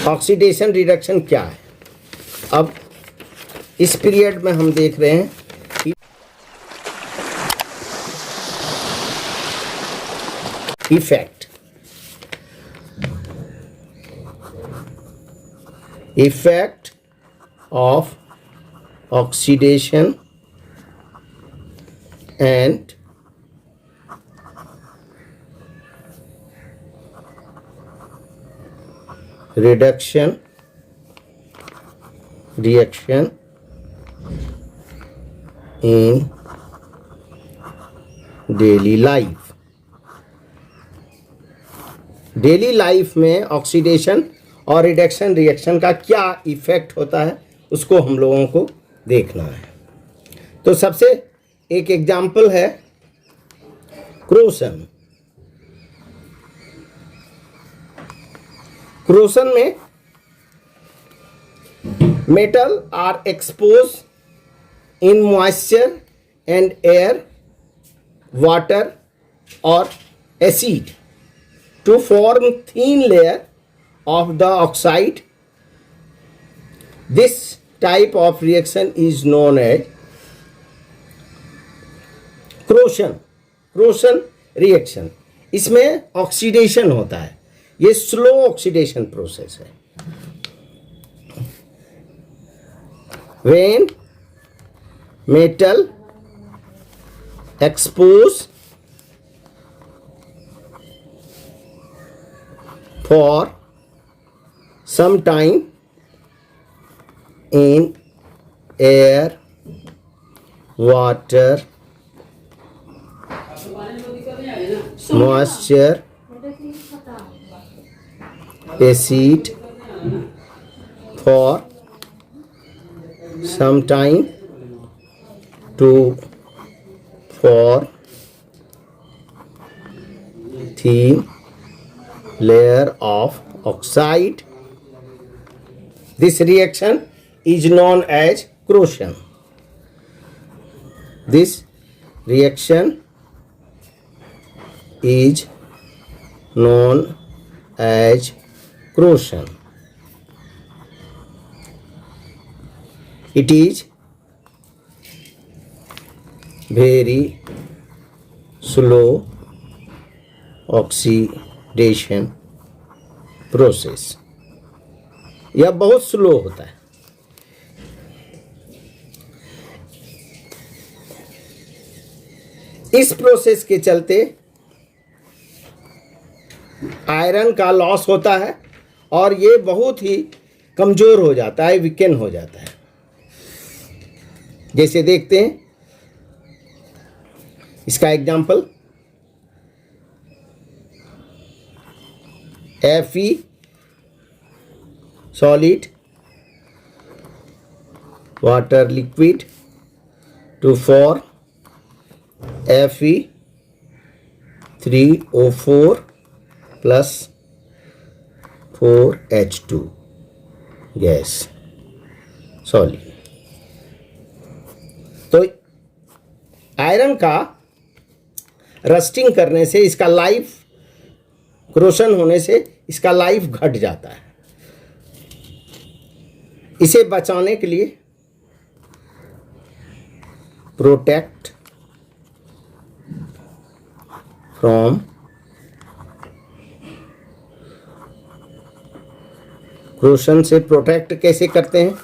Oxidation reduction क्या है। अब इस पीरियड में हम देख रहे हैं कि effect of oxidation and reaction in daily life. Daily life में ऑक्सीडेशन और रिडक्शन रिएक्शन का क्या इफेक्ट होता है उसको हम लोगों को देखना है। तो सबसे एक एग्जाम्पल है क्रोसन। क्रोसन में metal are expose in moisture and air, water और acid to form thin layer of the oxide. This type of reaction is known as corrosion reaction. इसमें ऑक्सीडेशन होता है, ये स्लो ऑक्सीडेशन प्रोसेस है। When metal expose for some time in air, water, moisture, acid for some time to form thin layer of oxide. This reaction is known as corrosion. This reaction is known as corrosion. It is very slow oxidation process, यह बहुत slow होता है। इस process के चलते iron का loss होता है और ये बहुत ही कमजोर हो जाता है, वीकन हो जाता है। जैसे देखते हैं इसका example Fe solid, water liquid to form Fe3O4 plus 4H2 gas solid. तो आयरन का रस्टिंग करने से इसका लाइफ, क्रोशन होने से इसका लाइफ घट जाता है। इसे बचाने के लिए प्रोटेक्ट फ्रॉम क्रोशन से प्रोटेक्ट कैसे करते हैं?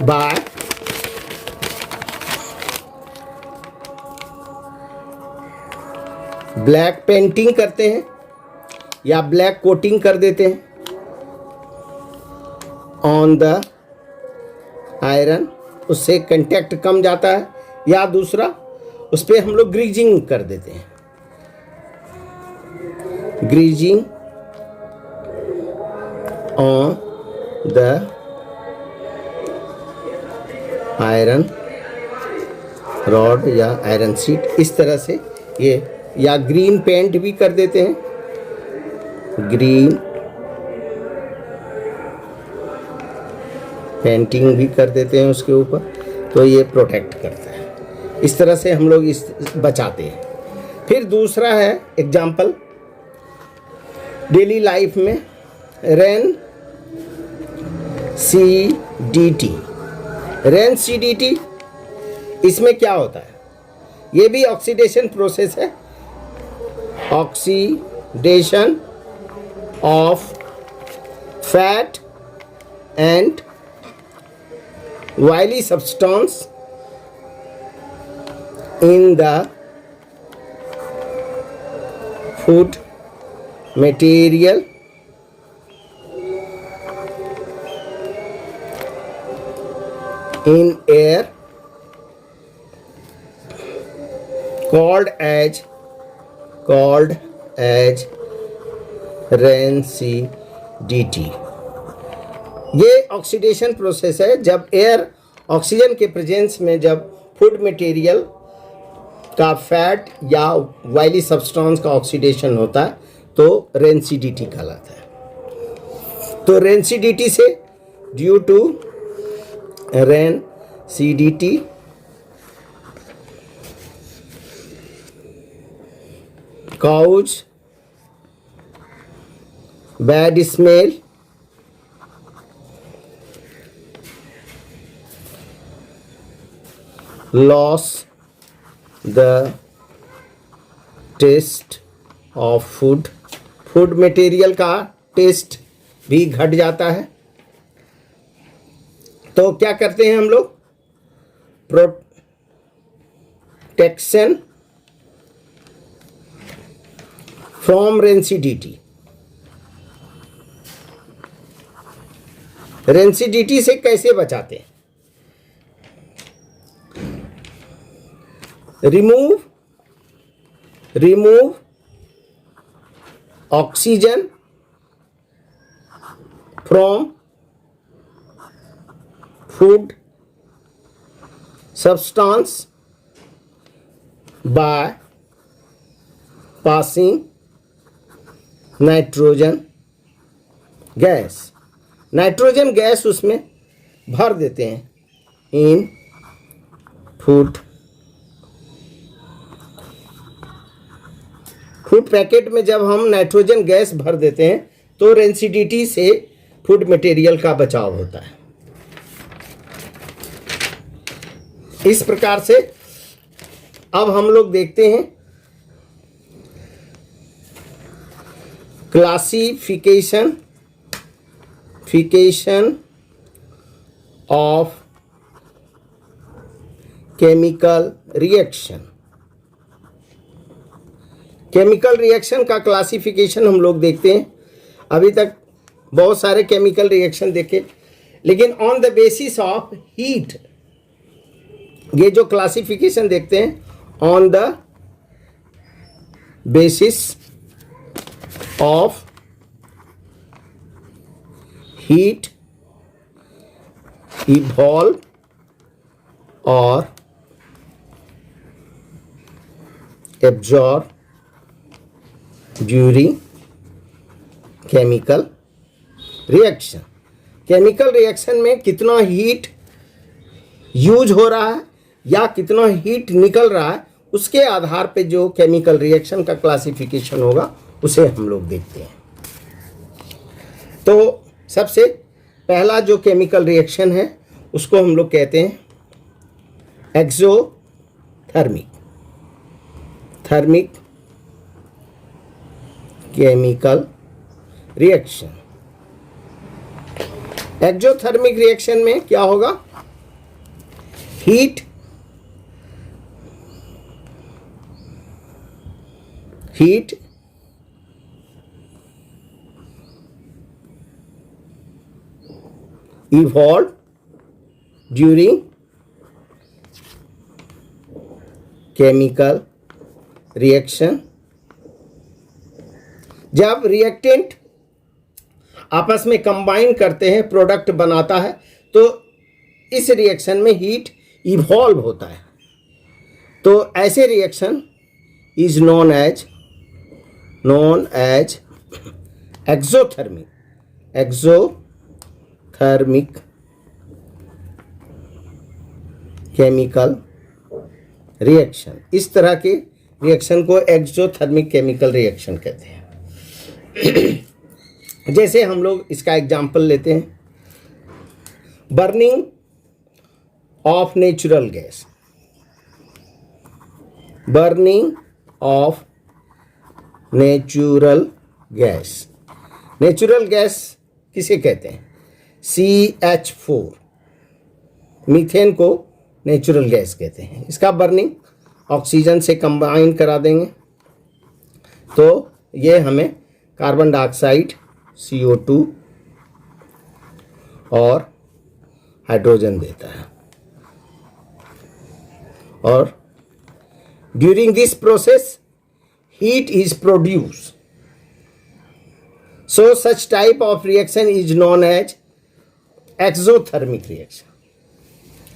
बाय ब्लैक पेंटिंग करते हैं या ब्लैक कोटिंग कर देते हैं ऑन द आयरन, उससे कंटेक्ट कम जाता है। या दूसरा उस पर हम लोग ग्रीजिंग कर देते हैं, greasing on the iron rod या आयरन शीट, इस तरह से ये। या ग्रीन पेंट भी कर देते हैं, ग्रीन पेंटिंग भी कर देते हैं उसके ऊपर, तो ये प्रोटेक्ट करता है। इस तरह से हम लोग इस बचाते हैं। फिर दूसरा है एग्जाम्पल डेली लाइफ में रेन सी डी टी इसमें क्या होता है? ये भी ऑक्सीडेशन प्रोसेस है। Oxidation of fat and oily substance in the food material in air called as rancidity। ये ऑक्सीडेशन प्रोसेस है जब एयर ऑक्सीजन के प्रेजेंस में जब फूड मटेरियल का फैट या वायली सब्सटेंस का ऑक्सीडेशन होता है तो रेंसिडिटी कहलाता है। तो रेंसिडिटी से due to rancidity cause bad smell, loss the taste of food, food material का टेस्ट भी घट जाता है। तो क्या करते हैं हम लोग? Protection from rancidity. रेंसिडिटी से कैसे बचाते हैं? Remove oxygen from food substance by passing nitrogen gas. Nitrogen gas उसमें भर देते हैं इन फूड पैकेट में। जब हम नाइट्रोजन गैस भर देते हैं तो रेंसिडिटी से फूड मटेरियल का बचाव होता है। इस प्रकार से अब हम लोग देखते हैं classification of chemical reaction. Chemical reaction का क्लासिफिकेशन हम लोग देखते हैं। अभी तक बहुत सारे केमिकल रिएक्शन देखे, लेकिन on the basis of heat, ये जो क्लासिफिकेशन देखते हैं on the basis of heat evolve और absorb during chemical reaction. Chemical reaction में कितना हीट यूज हो रहा है या कितना हीट निकल रहा है, उसके आधार पे जो केमिकल रिएक्शन का क्लासिफिकेशन होगा उसे हम लोग देखते हैं। तो सबसे पहला जो केमिकल रिएक्शन है उसको हम लोग कहते हैं thermic chemical reaction. Exothermic reaction में क्या होगा? Heat evolved during chemical reaction। जब रिएक्टेंट आपस में कंबाइन करते हैं, प्रोडक्ट बनाता है, तो इस रिएक्शन में हीट इवॉल्व होता है। तो ऐसे reaction is known as exothermic chemical reaction. इस तरह के रिएक्शन को एक्सोथर्मिक केमिकल रिएक्शन कहते हैं। जैसे हम लोग इसका एग्जाम्पल लेते हैं, burning of natural gas. Burning of natural gas. Natural gas किसे कहते हैं? CH4, मीथेन को नेचुरल गैस कहते हैं। इसका बर्निंग ऑक्सीजन से कंबाइन करा देंगे तो ये हमें कार्बन डाइऑक्साइड CO2 और हाइड्रोजन देता है। और during this process heat is produce, so such type of reaction is known as exothermic reaction.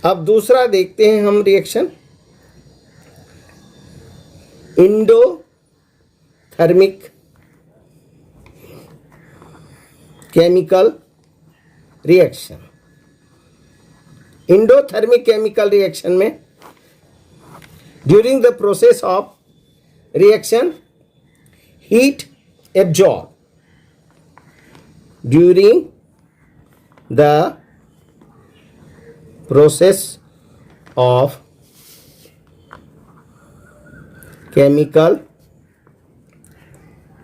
अब दूसरा देखते हैं हम reaction, endothermic chemical reaction. Endothermic chemical reaction में during the process of reaction heat absorb, during the process of chemical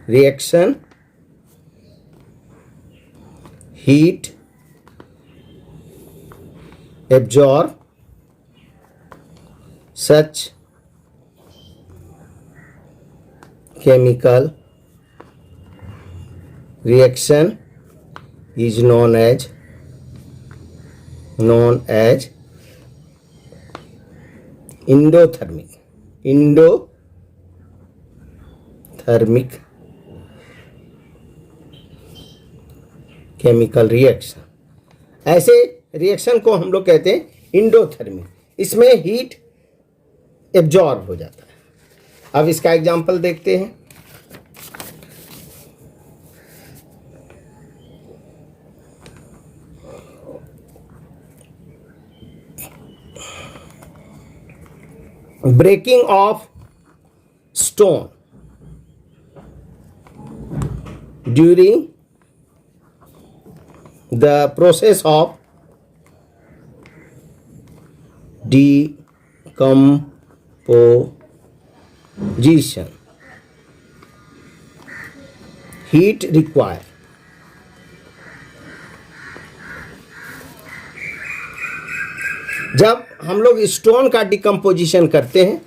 reaction heat absorb such chemical reaction is known as endothermic chemical reaction. ऐसे reaction को हम लोग कहते हैं endothermic. इसमें heat absorb हो जाता है। अब इसका एग्जांपल देखते हैं, breaking of stone during the process of decomposition heat required। जब हम लोग स्टोन का डिकम्पोजिशन करते हैं,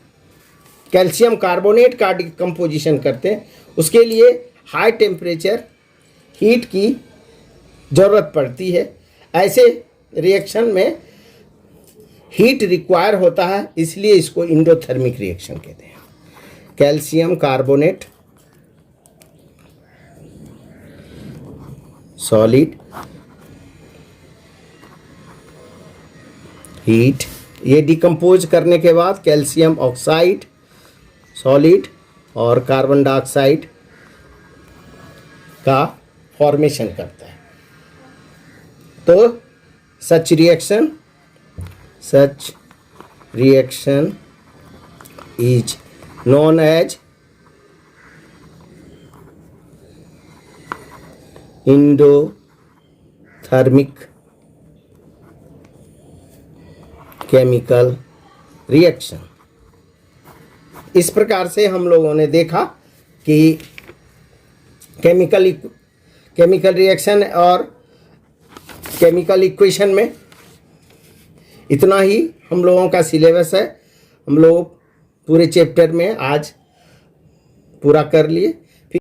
कैल्शियम कार्बोनेट का डिकम्पोजिशन करते हैं, उसके लिए हाई टेम्परेचर हीट की ज़रूरत पड़ती है। ऐसे रिएक्शन में हीट रिक्वायर होता है, इसलिए इसको इंडोथर्मिक रिएक्शन कहते हैं। कैल्शियम कार्बोनेट सॉलिड हीट, ये डिकम्पोज करने के बाद कैल्शियम ऑक्साइड सॉलिड और कार्बन डाइऑक्साइड का फॉर्मेशन करता है। तो such reaction is known as endothermic chemical reaction. इस प्रकार से हम लोगों ने देखा कि केमिकल रिएक्शन और केमिकल इक्वेशन में इतना ही हम लोगों का सिलेबस है। हम लोग पूरे चैप्टर में आज पूरा कर लिए।